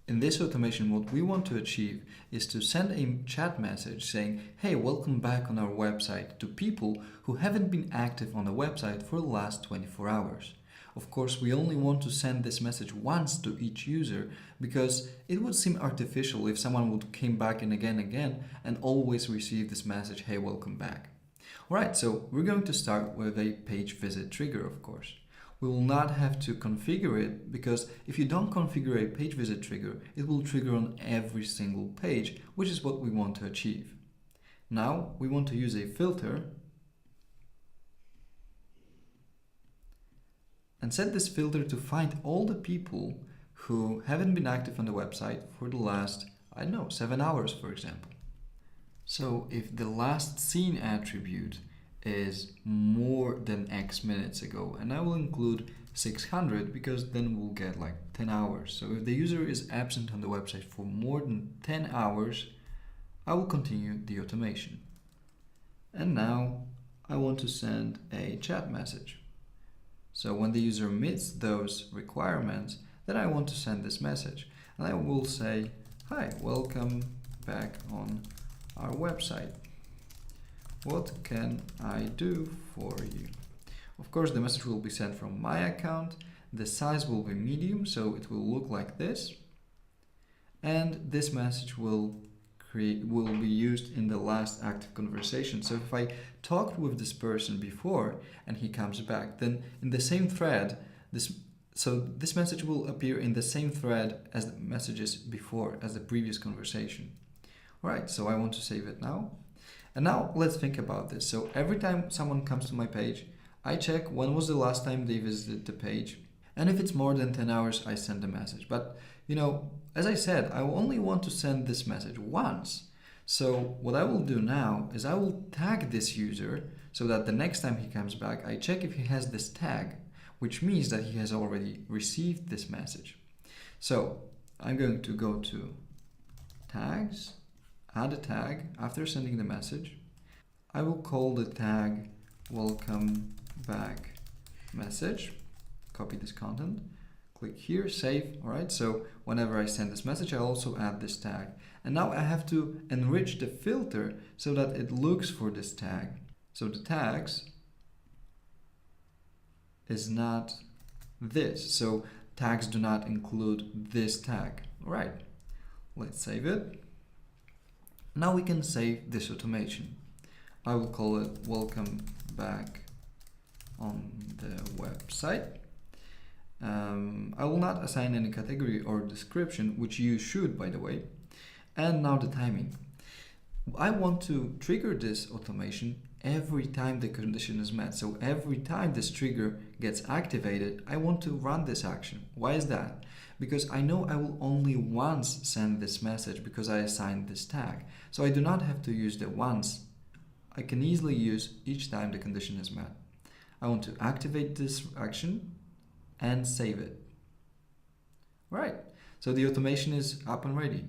In this automation, what we want to achieve is to send a chat message saying, hey, welcome back on our website to people who haven't been active on the website for the last 24 hours. Of course, we only want to send this message once to each user because it would seem artificial if someone would came back and again and always receive this message, hey, welcome back. Alright, so we're going to start with a page visit trigger, of course. We will not have to configure it because if you don't configure a page visit trigger, it will trigger on every single page, which is what we want to achieve. Now we want to use a filter and set this filter to find all the people who haven't been active on the website for the last, 7 hours, for example. So if the last seen attribute is more than X minutes ago, and I will include 600 because then we'll get like 10 hours. So if the user is absent on the website for more than 10 hours, I will continue the automation. And now I want to send a chat message. So when the user meets those requirements, then I want to send this message. And I will say, hi, welcome back on our website. What can I do for you? Of course, the message will be sent from my account. The size will be medium, so it will look like this. And this message will be used in the last active conversation. So if I talked with this person before and he comes back, then in the same thread, this message will appear in the same thread as the messages before, as the previous conversation. All right, so I want to save it now. And now let's think about this. So every time someone comes to my page, I check when was the last time they visited the page. And if it's more than 10 hours, I send a message. But, as I said, I only want to send this message once. So what I will do now is I will tag this user so that the next time he comes back, I check if he has this tag, which means that he has already received this message. So I'm going to go to tags, add a tag after sending the message. I will call the tag welcome back message. Copy this content. Click here, save. All right, so whenever I send this message, I'll also add this tag. And now I have to enrich the filter so that it looks for this tag. So the tags is not this. So tags do not include this tag. All right, let's save it. Now we can save this automation. I will call it welcome back on the website. I will not assign any category or description, which you should, by the way. And now the timing. I want to trigger this automation every time the condition is met. So every time this trigger gets activated, I want to run this action. Why is that? Because I know I will only once send this message because I assigned this tag. So I do not have to use the once. I can easily use each time the condition is met. I want to activate this action and save it. Right, so the automation is up and ready.